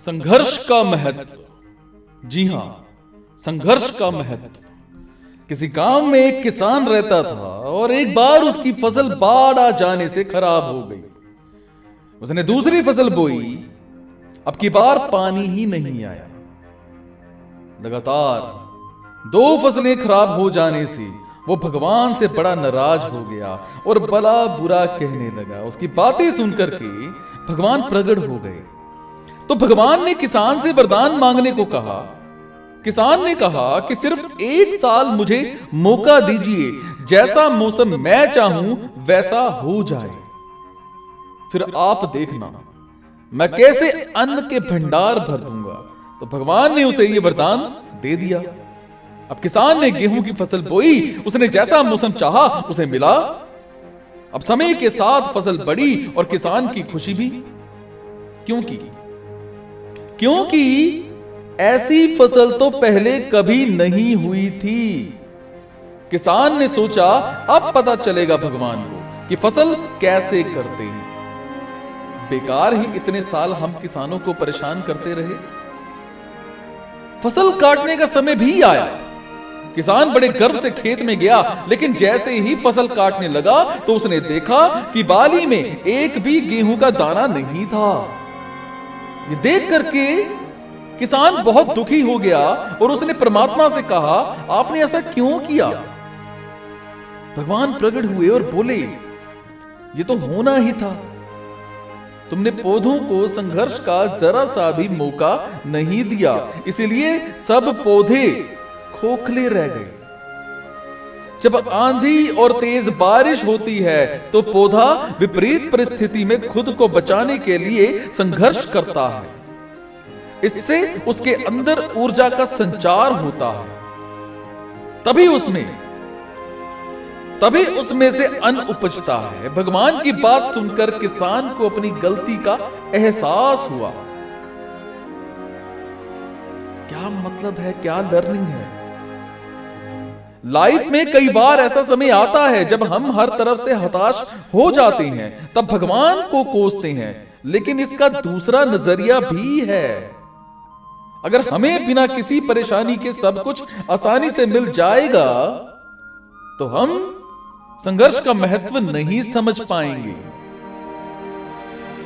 संघर्ष का महत्व। जी हां, संघर्ष का महत्व। किसी गांव में एक किसान रहता था और एक बार उसकी फसल बाढ़ आ जाने से खराब हो गई। उसने दूसरी फसल बोई, अब की बार पानी ही नहीं आया। लगातार 2 फसलें खराब हो जाने से वो भगवान से बड़ा नाराज हो गया और भला बुरा कहने लगा। उसकी बातें सुनकर के भगवान प्रकट हो गए। तो भगवान ने किसान से वरदान मांगने को कहा। किसान ने कहा कि सिर्फ 1 साल मुझे मौका दीजिए, जैसा मौसम मैं चाहूं वैसा हो जाए, फिर आप देखना मैं कैसे अन्न के भंडार भर दूंगा। तो भगवान ने उसे यह वरदान दे दिया। अब किसान ने गेहूं की फसल बोई, उसने जैसा मौसम चाहा उसे मिला। अब समय के साथ फसल बढ़ी और किसान की खुशी भी। क्योंकि ऐसी फसल तो पहले कभी नहीं हुई थी। किसान ने सोचा अब पता चलेगा भगवान को कि फसल कैसे करते हैं। बेकार ही इतने साल हम किसानों को परेशान करते रहे। फसल काटने का समय भी आया। किसान बड़े गर्व से खेत में गया, लेकिन जैसे ही फसल काटने लगा तो उसने देखा कि बाली में एक भी गेहूं का दाना नहीं था। ये देख करके किसान बहुत दुखी हो गया और उसने परमात्मा से कहा, आपने ऐसा क्यों किया? भगवान प्रकट हुए और बोले, ये तो होना ही था। तुमने पौधों को संघर्ष का जरा सा भी मौका नहीं दिया, इसलिए सब पौधे खोखले रह गए। जब आंधी और तेज बारिश होती है तो पौधा विपरीत परिस्थिति में खुद को बचाने के लिए संघर्ष करता है। इससे उसके अंदर ऊर्जा का संचार होता है, तभी उसमें से अन्न उपजता है। भगवान की बात सुनकर किसान को अपनी गलती का एहसास हुआ। क्या मतलब है, क्या लर्निंग है? लाइफ में कई बार ऐसा समय आता है जब हम हर तरफ से हताश हो जाते हैं, तब भगवान को कोसते हैं। लेकिन इसका दूसरा नजरिया भी है। अगर हमें बिना किसी परेशानी के सब कुछ आसानी से मिल जाएगा तो हम संघर्ष का महत्व नहीं समझ पाएंगे।